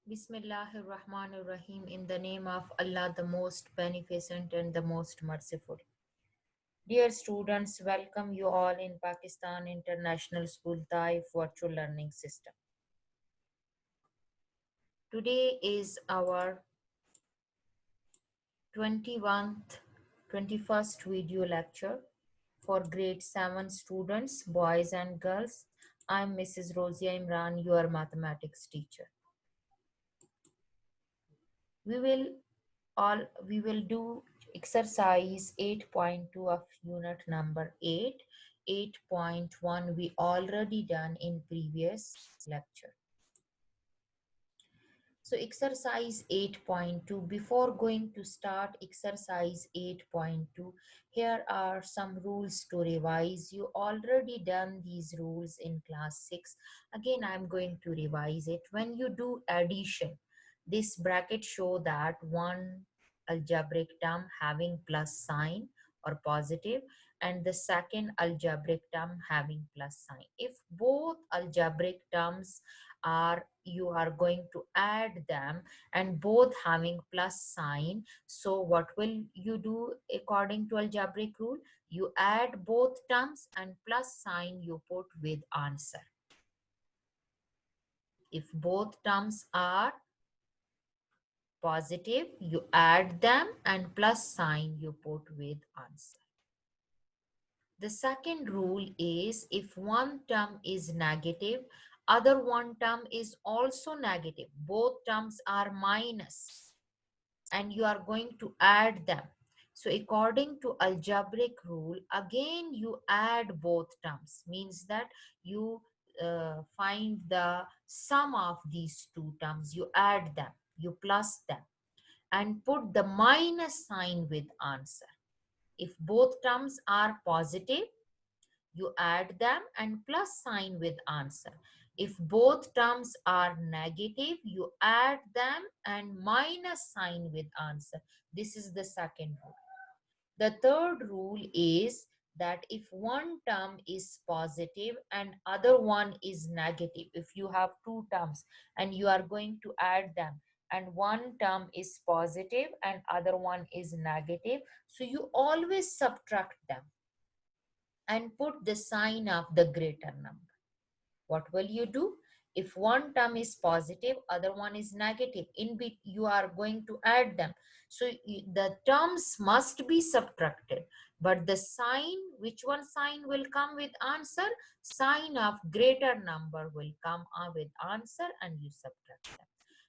Bismillahir Rahmanir Rahim. In the name of Allah, the most beneficent and the most merciful. Dear students, welcome you all in Pakistan International School Taif Virtual Learning System. Today is our 21st video lecture for grade 7 students, boys and girls. I'm Mrs. Rosia Imran, your mathematics teacher. We will we will do exercise 8.2 of unit number 8. 8.1 we already done in previous lecture. So exercise 8.2, before going to start exercise 8.2, here are some rules to revise. You already done these rules in class 6. Again, I'm going to revise it. When you do addition, this bracket show that one algebraic term having plus sign or positive and the second algebraic term having plus sign. If both algebraic terms are, you are going to add them and both having plus sign, so what will you do according to algebraic rule? You add both terms and plus sign you put with answer. If both terms are positive, you add them and plus sign you put with answer. The second rule is if one term is negative, other one term is also negative. Both terms are minus and you are going to add them. So according to algebraic rule, again you add both terms, means that you find the sum of these two terms, you add them, you plus them and put the minus sign with answer. If both terms are positive, you add them and plus sign with answer. If both terms are negative, you add them and minus sign with answer. This is the second rule. The third rule is that if one term is positive and other one is negative, if you have two terms and you are going to add them and one term is positive and other one is negative, so you always subtract them and put the sign of the greater number. What will you do? If one term is positive, other one is negative, in bit you are going to add them. So the terms must be subtracted, but the sign, which one sign will come with answer? Sign of greater number will come with answer and you subtract them.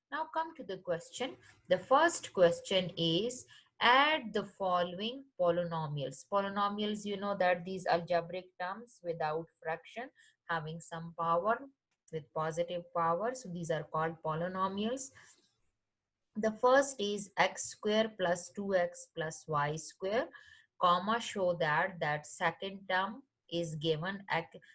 Now come to the question. The first question is add the following polynomials. Polynomials, you know that these algebraic terms without fraction having some power with positive power. So these are called polynomials. The first is x square plus 2x plus y square, comma, show that second term is given,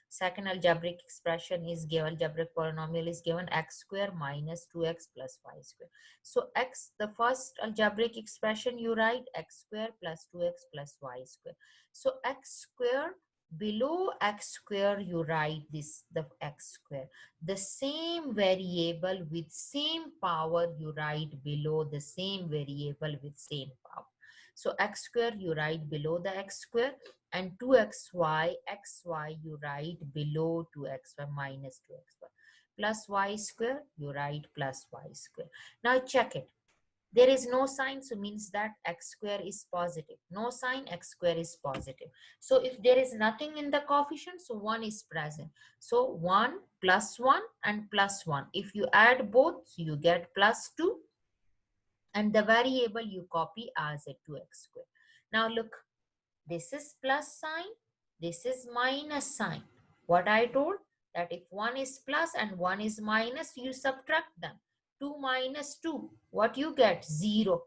second algebraic expression is given, algebraic polynomial is given x square minus 2x plus y square. So x, the first algebraic expression you write x square plus 2x plus y square. So x square, below x square you write this, the x square. The same variable with same power you write below the same variable with same power. So x square you write below the x square and 2xy, xy you write below 2xy minus 2xy. Plus y square you write plus y square. Now check it. There is no sign, so means that x square is positive. No sign, x square is positive. So if there is nothing in the coefficient, so 1 is present. So 1 plus 1 and plus 1. If you add both, so you get plus 2 and the variable you copy as a 2x square. Now look, this is plus sign, this is minus sign. What I told, that if one is plus and one is minus, you subtract them. 2 minus 2, what you get? 0.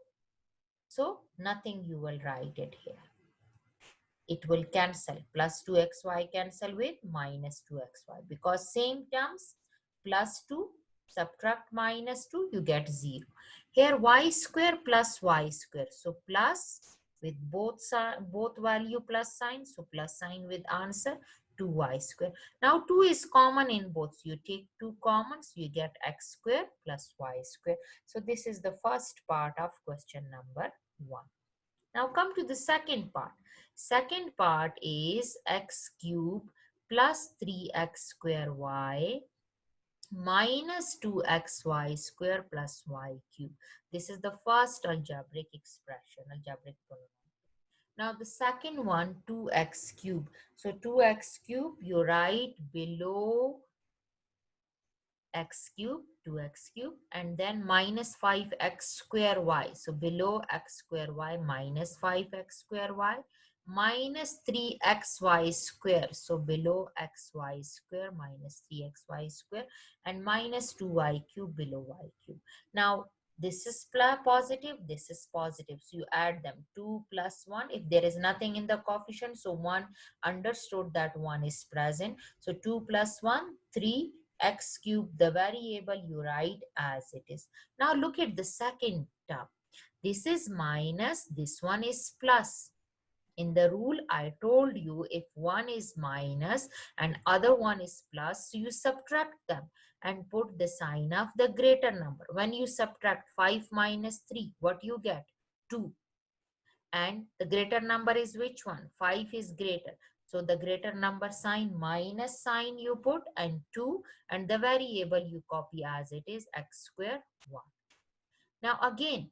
So nothing, you will write it here. It will cancel. Plus 2xy cancel with minus 2xy because same terms, plus 2 subtract minus 2, you get 0. Here y square plus y square. So plus with both value plus sign, so plus sign with answer. 2y square. Now 2 is common in both. So you take 2 commons, you get x square plus y square. So this is the first part of question number 1. Now come to the second part. Second part is x cube plus 3x square y minus 2xy square plus y cube. This is the first algebraic expression, algebraic polynomial. Now the second one, 2x cube. So 2x cube, you write below x cube, 2x cube, and then minus 5x square y. So below x square y minus 5x square y minus 3xy square. So below xy square minus 3xy square and minus 2y cube below y cube. Now this is positive, this is positive. So you add them 2 plus 1. If there is nothing in the coefficient, so 1 understood that 1 is present. So 2 plus 1, 3 x cube, the variable you write as it is. Now look at the second term. This is minus, this one is plus. In the rule, I told you if one is minus and other one is plus, so you subtract them and put the sign of the greater number. When you subtract 5 minus 3, what you get? 2. And the greater number is which one? 5 is greater. So the greater number sign minus sign you put and 2 and the variable you copy as it is x square 1. Now again,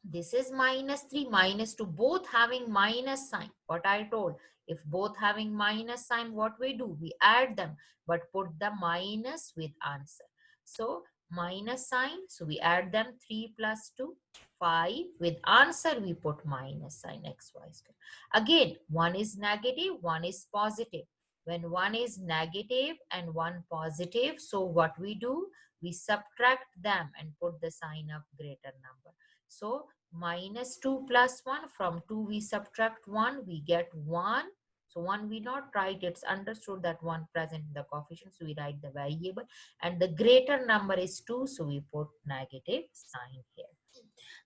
this is minus 3, minus 2, both having minus sign. What I told, if both having minus sign, what we do? We add them, but put the minus with answer. So minus sign, so we add them 3 plus 2, 5. With answer, we put minus sign xy square. Again, one is negative, one is positive. When one is negative and one positive, so what we do? We subtract them and put the sign of greater number. So minus 2 plus 1, from 2 we subtract 1, we get 1. So 1 we not write, it's understood that 1 present in the coefficient, so we write the variable. And the greater number is 2, so we put negative sign here.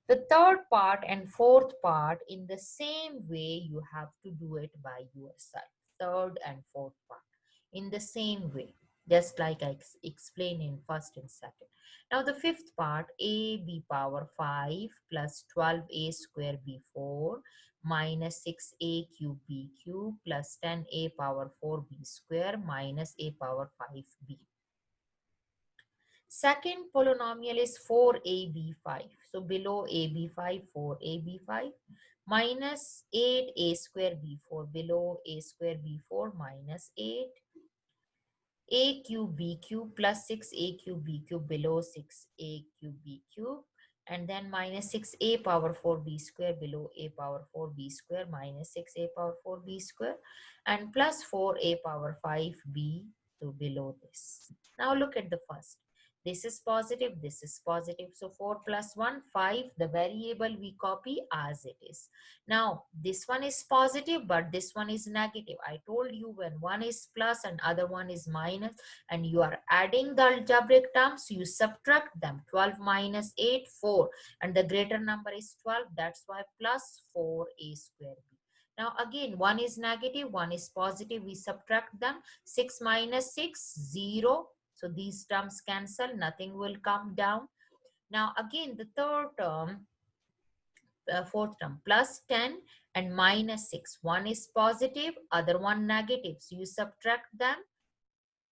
The third part and fourth part, in the same way, you have to do it by yourself. Third and fourth part, in the same way, just like I explained in first and second. Now the fifth part, a b power 5 plus 12a square b4 minus 6a cube b cube plus 10a power 4b square minus a power 5b. Second polynomial is 4ab5. So below ab5, 4ab5 minus 8a square b4. Below a square b4 minus 8 a cube b cube plus 6a cube b cube below 6a cube b cube, and then minus 6a power 4b square below a power 4b square minus 6a power 4b square and plus 4a power 5b to below this. Now look at the first. This is positive, this is positive. So 4 plus 1, 5. The variable we copy as it is. Now this one is positive, but this one is negative. I told you when one is plus and other one is minus and you are adding the algebraic terms, you subtract them. 12 minus 8, 4. And the greater number is 12. That's why plus 4a square b. Now again, one is negative, one is positive. We subtract them. 6 minus 6, 0. So these terms cancel, nothing will come down. Now again, the third term, fourth term, plus 10 and minus 6. One is positive, other one negative. So you subtract them.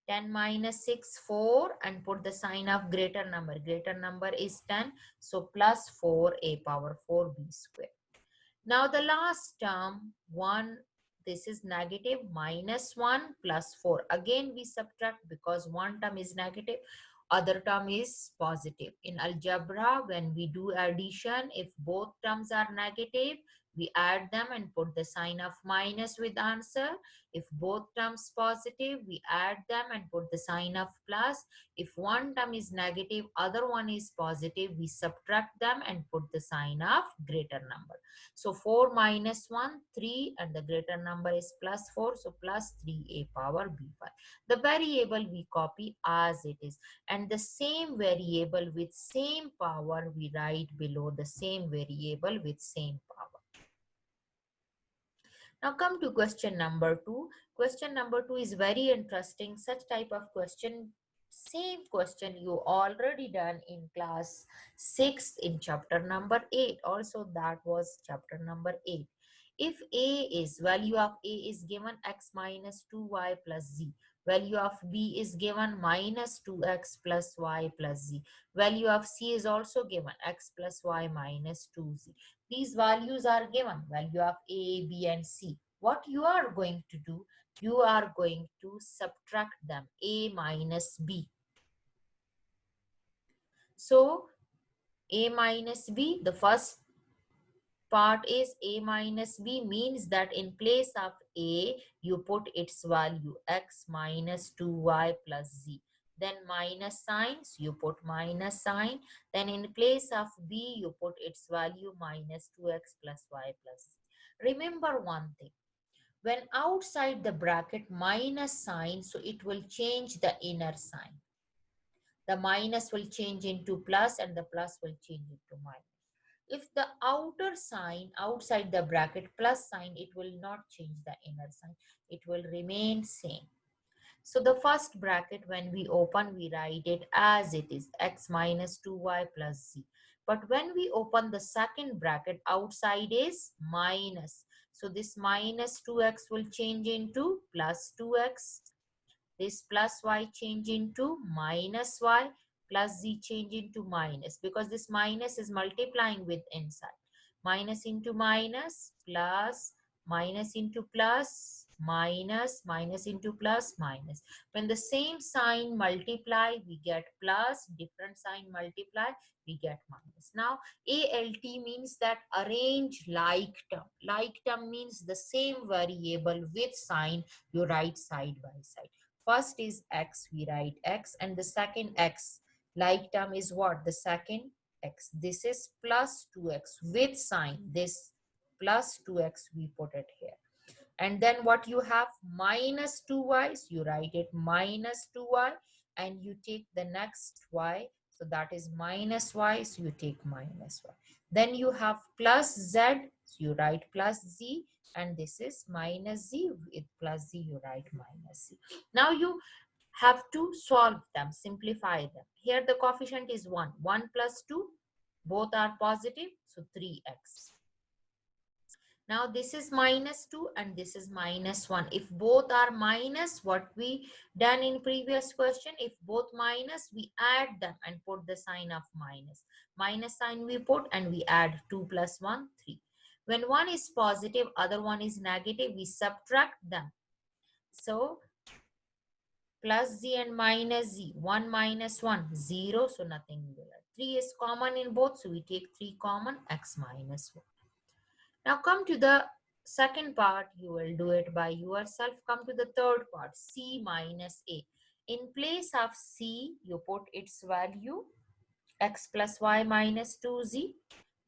10 minus 6, 4, and put the sign of greater number. Greater number is 10. So plus 4a power 4b square. Now the last term, 1, this is negative, minus 1 plus 4. Again we subtract because one term is negative, other term is positive. In algebra, when we do addition, if both terms are negative, we add them and put the sign of minus with answer. If both terms positive, we add them and put the sign of plus. If one term is negative, other one is positive, we subtract them and put the sign of greater number. So 4 minus 1, 3, and the greater number is plus 4. So plus 3a power b5. The variable we copy as it is. And the same variable with same power we write below the same variable with same power. Now come to question number 2. Question number 2 is very interesting. Such type of question, same question you already done in class 6 in chapter number 8. Also that was chapter number 8. If value of A is given x minus 2y plus z. Value of B is given minus 2x plus y plus z. Value of C is also given x plus y minus 2z. These values are given, value of A, B and C. What you are going to do, you are going to subtract them, A minus B. So A minus B, the first part is A minus B means that in place of A, you put its value x minus 2y plus z. Then minus signs, you put minus sign. Then in place of B, you put its value minus 2x plus y plus z. Remember one thing. When outside the bracket minus sign, so it will change the inner sign. The minus will change into plus and the plus will change into minus. If the outer sign outside the bracket plus sign, it will not change the inner sign. It will remain same. So the first bracket when we open, we write it as it is, x minus 2y plus z. But when we open the second bracket, outside is minus. So this minus 2x will change into plus 2x. This plus y change into minus y, plus z change into minus, because this minus is multiplying with inside. Minus into minus, plus, minus into plus, minus, minus into plus, minus. When the same sign multiply, we get plus, different sign multiply, we get minus. Now ALT means that arrange like term. Like term means the same variable with sign you write side by side. First is x, we write x, and the second x. Like term is what? The second x. This is plus 2x with sign. This plus 2x we put it here. And then what you have? Minus 2y. So you write it minus 2y and you take the next y. So that is minus y. So you take minus y. Then you have plus z. So you write plus z. And this is minus z. With plus z you write minus z. Now you have to solve them, simplify them. Here the coefficient is 1. 1 plus 2, both are positive, so 3x. Now this is minus 2 and this is minus 1. If both are minus, what we done in previous question, if both minus, we add them and put the sign of minus. Minus sign we put and we add 2 plus 1, 3. When one is positive, other one is negative, we subtract them. So plus z and minus z, 1 minus 1, 0, so nothing will add. 3 is common in both, so we take 3 common, x minus 1. Now come to the second part, you will do it by yourself. Come to the third part, c minus a. In place of c, you put its value, x plus y minus 2z,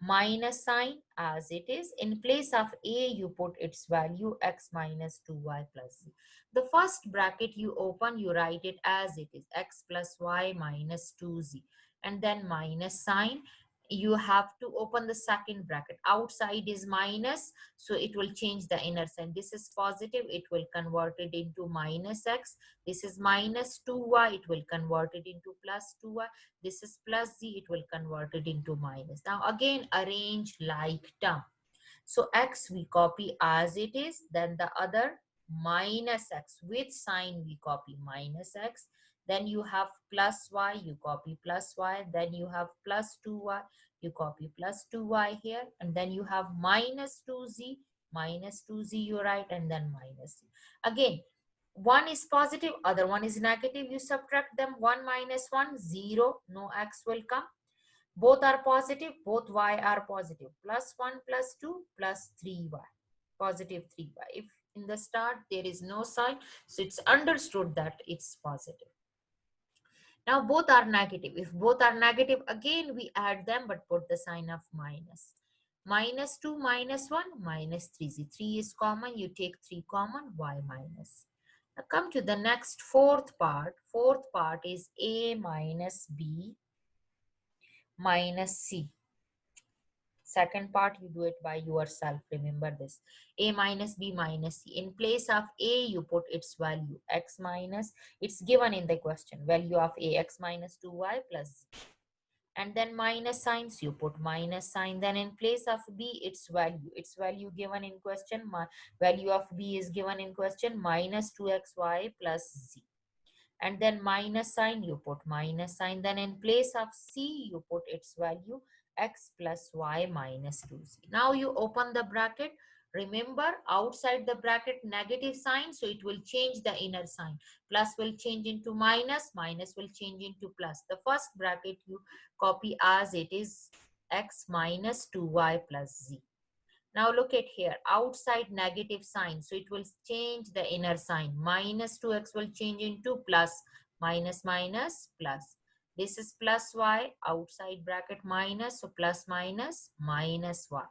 minus sign as it is. In place of a, you put its value, x minus 2y plus z. The first bracket you open, you write it as it is, x plus y minus 2z. And then minus sign. You have to open the second bracket. Outside is minus, so it will change the inner sign. This is positive, it will convert it into minus x. This is minus 2y, it will convert it into plus 2y. This is plus z, it will convert it into minus. Now again arrange like term. So x we copy as it is, then the other minus x with sign we copy minus x. Then you have plus y, you copy plus y. Then you have plus 2y, you copy plus 2y here. And then you have minus 2z, minus 2z you write, and then minus z. Again, one is positive, other one is negative. You subtract them, 1 minus 1, 0, no x will come. Both are positive, both y are positive. Plus 1 plus 2 plus 3y, positive 3y. If in the start there is no sign, so it's understood that it's positive. Now both are negative. If both are negative, again we add them but put the sign of minus. Minus 2 minus 1 minus 3z. 3 is common, you take 3 common, y minus. Now come to the next fourth part. Fourth part is a minus b minus c. second part you do it by yourself. Remember this. A minus B minus C. In place of A, you put its value. X minus, it's given in the question. Value of A, X minus 2y plus Z. And then minus signs, you put minus sign. Then in place of B, its value given in question. Value of B is given in question, minus 2xy plus Z. And then minus sign, you put minus sign. Then in place of C, you put its value, x plus y minus 2z. Now you open the bracket. Remember, outside the bracket negative sign, so it will change the inner sign. Plus will change into minus, minus will change into plus. The first bracket you copy as it is, x minus 2y plus z. Now look at here, outside negative sign, so it will change the inner sign. Minus 2x will change into plus, minus minus plus. This is plus y, outside bracket minus, so plus minus minus y.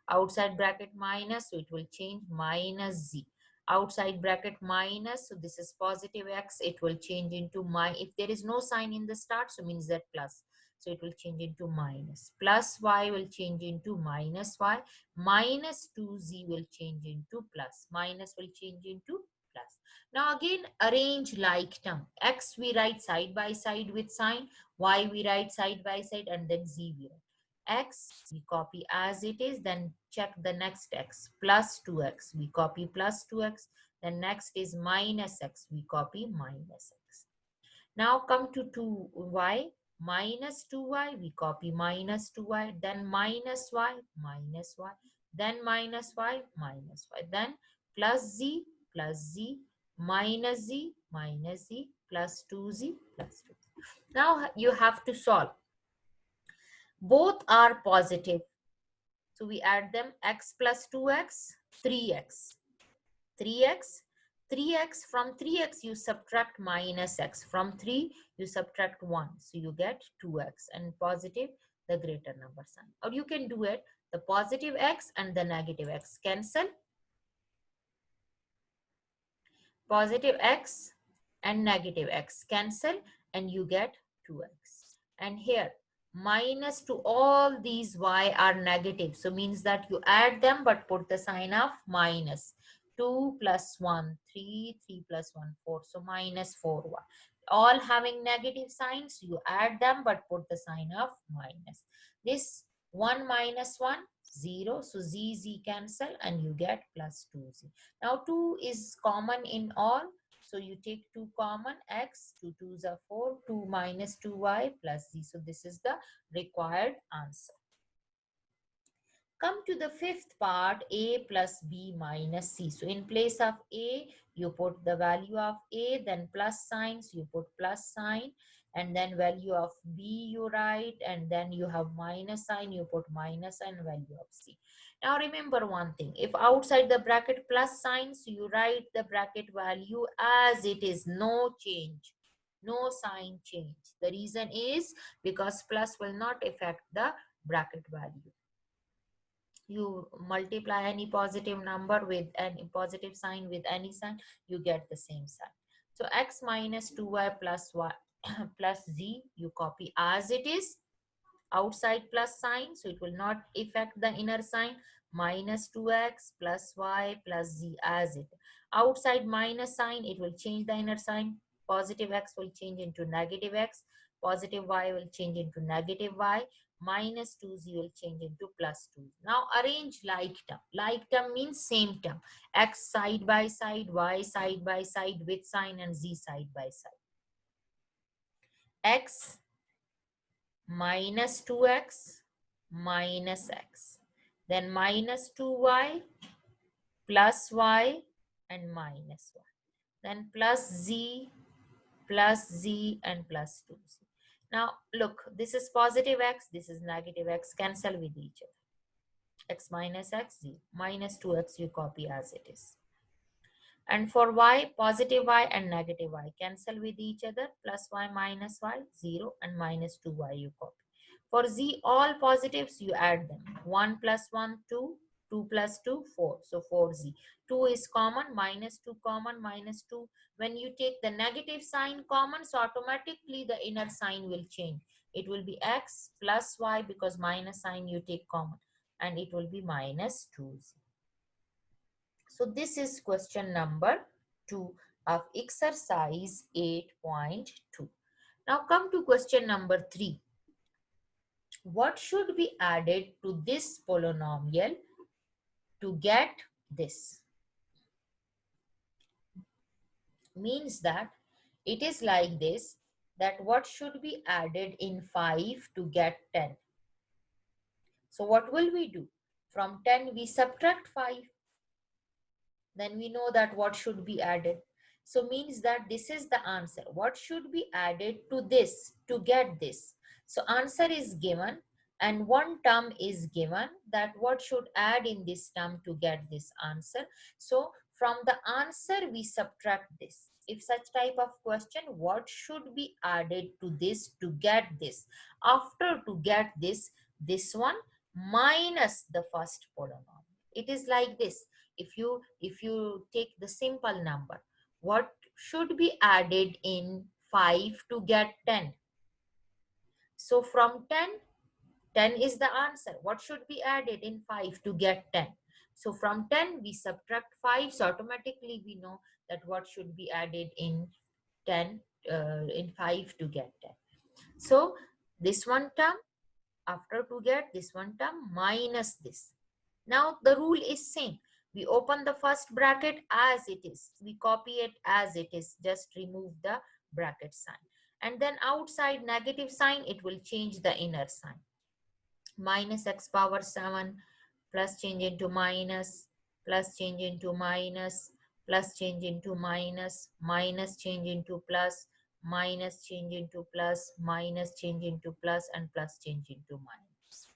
Outside bracket minus, so it will change minus z. Outside bracket minus, so this is positive x, it will change into if there is no sign in the start, so means that plus, so it will change into minus. Plus y will change into minus y. Minus 2z will change into plus. Minus will change into plus. Now again arrange like term. X we write side by side with sign, y we write side by side, and then z we write. X we copy as it is, then check the next x, plus 2x, we copy plus 2x, then next is minus x, we copy minus x. Now come to 2y, minus 2y, we copy minus 2y, then minus y, then minus y, then plus z, minus z, plus 2z, plus 2z. Now you have to solve. Both are positive. So we add them, x plus 2x, 3x. 3x, 3x, from 3x you subtract minus x. From 3 you subtract 1. So you get 2x, and positive the greater number sign. Or you can do it, the positive x and the negative x cancel. Positive x and negative x cancel, and you get 2x. And here minus to all these y are negative, so means that you add them but put the sign of minus. 2 plus 1 3, 3 plus 1 4, so minus 4y. All having negative signs, you add them but put the sign of minus. This 1 minus 1 0, so z cancel, and you get plus 2z. Now 2 is common in all, so you take 2 common, x, 2 2s are 4, 2 minus 2y plus z. So this is the required answer. Come to the fifth part, a plus b minus c. So in place of a, you put the value of a, then plus signs, you put plus sign, and then value of b you write, and then you have minus sign, you put minus, and value of c. Now remember one thing, if outside the bracket plus signs, you write the bracket value as it is, no change, no sign change. The reason is because plus will not affect the bracket value. You multiply any positive number with any positive sign with any sign, you get the same sign. So x minus 2y plus y plus z, you copy as it is, outside plus sign, so it will not affect the inner sign. Minus 2x plus y plus z as it. Outside minus sign, it will change the inner sign. Positive x will change into negative x. Positive y will change into negative y. Minus 2z will change into plus 2. Now arrange like term. Like term means same term. X side by side, y side by side with sign, and z side by side. X minus 2x minus x, then minus 2y plus y and minus y, then plus z and plus 2z. Now look, this is positive x, this is negative x, cancel with each other. X minus x, z, minus 2x you copy as it is. And for y, positive y and negative y cancel with each other, plus y minus y, 0, and minus 2y you copy. For z, all positives, you add them. 1 plus 1, 2, 2 plus 2, 4. So 4z. 2 is common, minus 2 common, minus 2. When you take the negative sign common, so automatically the inner sign will change. It will be x plus y because minus sign you take common. and it will be minus 2. So this is question number 2 of exercise 8.2. Now come to question number 3. What should be added to this polynomial to get this? Means that it is like this, that what should be added in 5 to get 10. So what will we do? From 10 we subtract 5. Then we know that what should be added. So means that this is the answer. What should be added to this to get this? So answer is given and one term is given, that what should add in this term to get this answer. So from the answer we subtract this. If such type of question, what should be added to this to get this? After to get this one minus the first polynomial. It is like this. If you take the simple number, what should be added in 5 to get 10? So from 10 is the answer. What should be added in 5 to get 10? So from 10 we subtract 5, so automatically we know that what should be added in 10 in 5 to get 10. So this one term, after to get this one term minus this. Now the rule is same. We open the first bracket as it is. We copy it as it is. Just remove the bracket sign. And then outside negative sign, it will change the inner sign. Minus x power 7 plus change into minus, plus change into minus, plus change into minus, minus change into plus, minus change into plus, minus change into plus, and plus change into minus.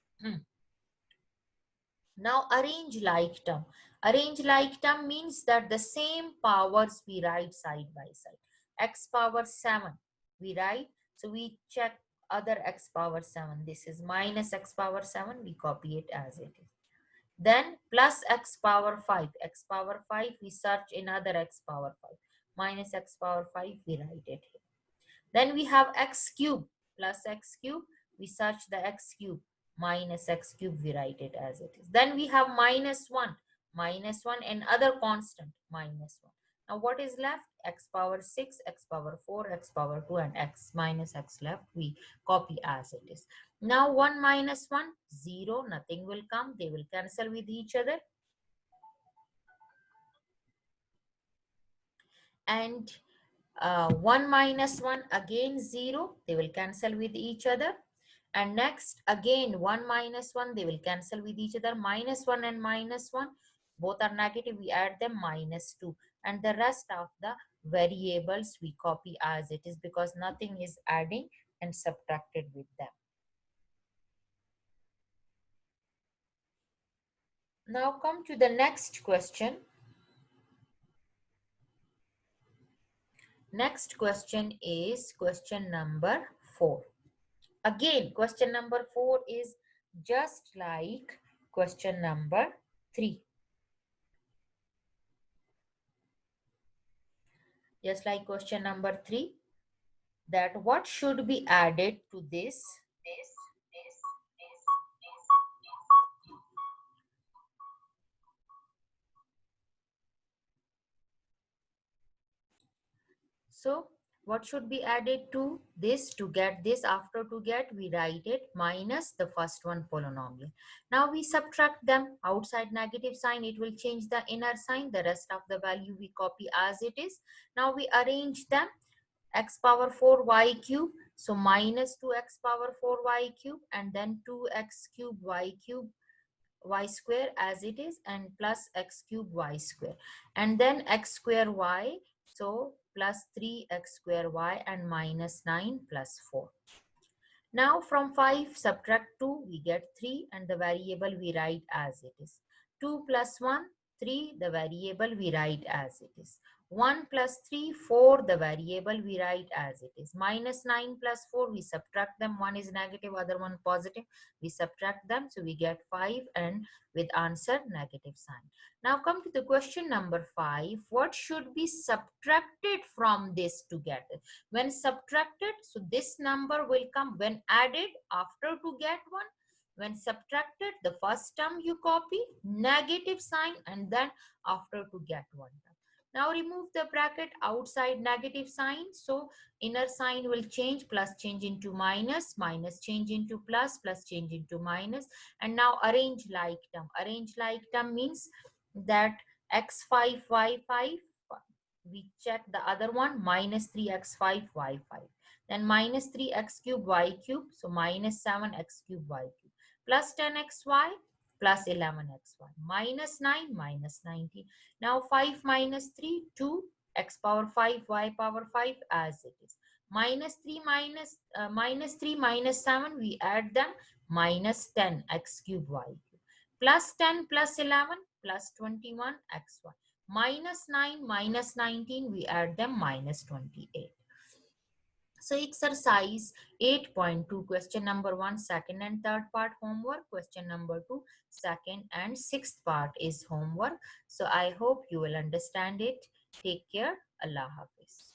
Now arrange like term. Arrange like term means that the same powers we write side by side. X power 7 we write. So we check other x power 7. This is minus x power 7. We copy it as it is. Then plus x power 5. X power 5 we search in other x power 5. Minus x power 5 we write it here. Then we have x cube plus x cube. We search the x cube minus x cube. We write it as it is. Then we have minus 1 and other constant minus 1. Now what is left? X power 6, x power 4, x power 2 and x minus x left. We copy as it is. Now 1 minus 1, 0. Nothing will come. They will cancel with each other. And 1 minus 1 again 0, they will cancel with each other. And next again 1 minus 1, they will cancel with each other. Minus 1 and minus 1 both are negative, we add them minus 2, and the rest of the variables we copy as it is, because nothing is adding and subtracted with them. Now come to the next question. Next question is question number 4. Again, question number 4 is just like question number 3. Just like question number 3, that what should be added to this? So what should be added to this to get this? After to get, we write it minus the first one polynomial. Now we subtract them. Outside negative sign, it will change the inner sign. The rest of the value we copy as it is. Now we arrange them. X power 4 y cube. So minus 2x power 4 y cube, and then 2x cube y square as it is, and plus x cube y square, and then x square y. So plus 3x square y and minus 9 plus 4. Now from 5 subtract 2, we get 3, and the variable we write as it is. 2 plus 1, 3, the variable we write as it is. 1 plus 3, 4, the variable we write as it is. Minus 9 plus 4, we subtract them. One is negative, other one positive. We subtract them, so we get 5, and with answer negative sign. Now come to the question number 5. What should be subtracted from this to get it? When subtracted, so this number will come. When added, after to get one, When subtracted, the first term you copy, negative sign, and then after to get one term. Now remove the bracket outside negative sign. So inner sign will change, plus change into minus, minus change into plus, plus change into minus. And now arrange like term. Arrange like term means that x5, y5, we check the other one, minus 3x5, y5. Then minus 3x cube, y cube. So minus 7x cube, y cube. Plus 10xy, plus 11xy. Minus 9, minus 19. Now 5 minus 3, 2, x power 5, y power 5 as it is. Minus 3 minus 3 minus 7, we add them, minus 10 x cube, y cube. Plus 10 plus 11 plus 21 xy. Minus 9 minus 19, we add them, minus 28. So exercise 8.2, question number 1, second and third part homework. Question number 2, second and sixth part is homework. So I hope you will understand it. Take care. Allah Hafiz.